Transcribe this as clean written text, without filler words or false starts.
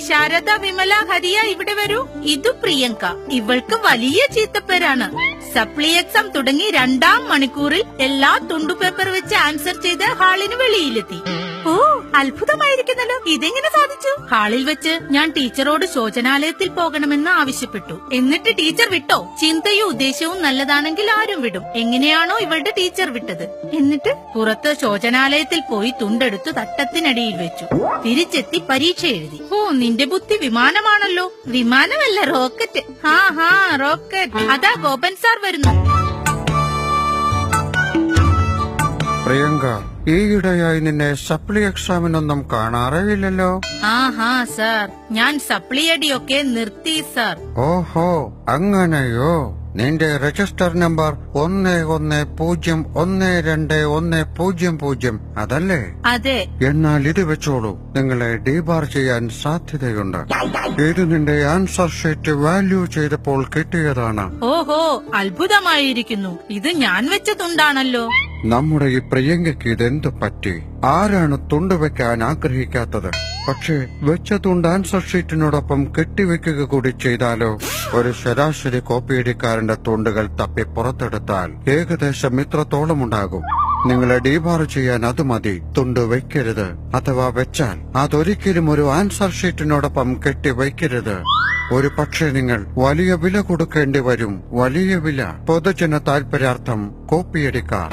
ശാരദ, വിമല, ഹരിയ ഇവിടെ വരൂ. ഇതു പ്രിയങ്ക. ഇവൾക്ക് വലിയ ചീത്തപ്പേരാണ്. സപ്ലി എക്സാം തുടങ്ങി 2-ാം മണിക്കൂറിൽ എല്ലാ തുണ്ടു പേപ്പർ വെച്ച് ആൻസർ ചെയ്ത് ഹാളിന് വെളിയിലെത്തി. ഓ, അത്ഭുതമായിരിക്കുന്നല്ലോ. ഇതെങ്ങനെ സാധിച്ചു? ഹാളിൽ വെച്ച് ഞാൻ ടീച്ചറോട് ശോചനാലയത്തിൽ പോകണമെന്ന് ആവശ്യപ്പെട്ടു. എന്നിട്ട് ടീച്ചർ വിട്ടോ? ചിന്തയും ഉദ്ദേശവും നല്ലതാണെങ്കിൽ ആരും വിടും. എങ്ങനെയാണോ ഇവളുടെ ടീച്ചർ വിട്ടത്. എന്നിട്ട് പുറത്ത് ശോചനാലയത്തിൽ പോയി തുണ്ടെടുത്തു തട്ടത്തിനടിയിൽ വെച്ചു. തിരിച്ചെത്തി പരീക്ഷ എഴുതി. ഓ, നിന്റെ ബുദ്ധി വിമാനമാണല്ലോ. വിമാനമല്ല, റോക്കറ്റ്. ഹാ റോക്കറ്റ്. അതാ ഗോപൻ സാർ വരുന്നു. പ്രിയങ്ക, ഈയിടെയായി നിന്നെ സപ്ലി എക്സാമിനൊന്നും കാണാറേയില്ലല്ലോ. ഹാ സാർ, ഞാൻ സപ്ലിയടിയൊക്കെ നിർത്തി സാർ. ഓഹോ, അങ്ങനെയോ? നിന്റെ രജിസ്റ്റർ നമ്പർ 11012100 അതല്ലേ? അതെ. എന്നാൽ ഇത് വെച്ചോളൂ, നിങ്ങളെ ഡീബാർ ചെയ്യാൻ സാധ്യതയുണ്ട്. ഇത് നിന്റെ ആൻസർ ഷീറ്റ് വാല്യൂ ചെയ്തപ്പോൾ കിട്ടിയതാണ്. ഓഹോ, അത്ഭുതമായിരിക്കുന്നു. ഇത് ഞാൻ വെച്ച തുണ്ടാണല്ലോ. നമ്മുടെ ഈ പ്രിയങ്കയ്ക്ക് ഇതെന്തു പറ്റി? ആരാണ് തുണ്ടുവെക്കാൻ ആഗ്രഹിക്കാത്തത്? പക്ഷേ വെച്ച തുണ്ട് ആൻസർ ഷീറ്റിനോടൊപ്പം കെട്ടിവെക്കുക കൂടി ചെയ്താലോ? ഒരു ശരാശരി കോപ്പിയടിക്കാരന്റെ തുണ്ടുകൾ തപ്പി പുറത്തെടുത്താൽ ഏകദേശം ഇത്രത്തോളം ഉണ്ടാകും. നിങ്ങളെ ഡീബാർ ചെയ്യാൻ അത് മതി. തുണ്ട് വെക്കരുത്. അഥവാ വെച്ചാൽ അതൊരിക്കലും ഒരു ആൻസർ ഷീറ്റിനോടൊപ്പം കെട്ടിവെക്കരുത്. ഒരു പക്ഷേ നിങ്ങൾ വലിയ വില കൊടുക്കേണ്ടി വരും. വലിയ വില. പൊതുജന താൽപര്യാർത്ഥം കോപ്പിയടിക്കാർ.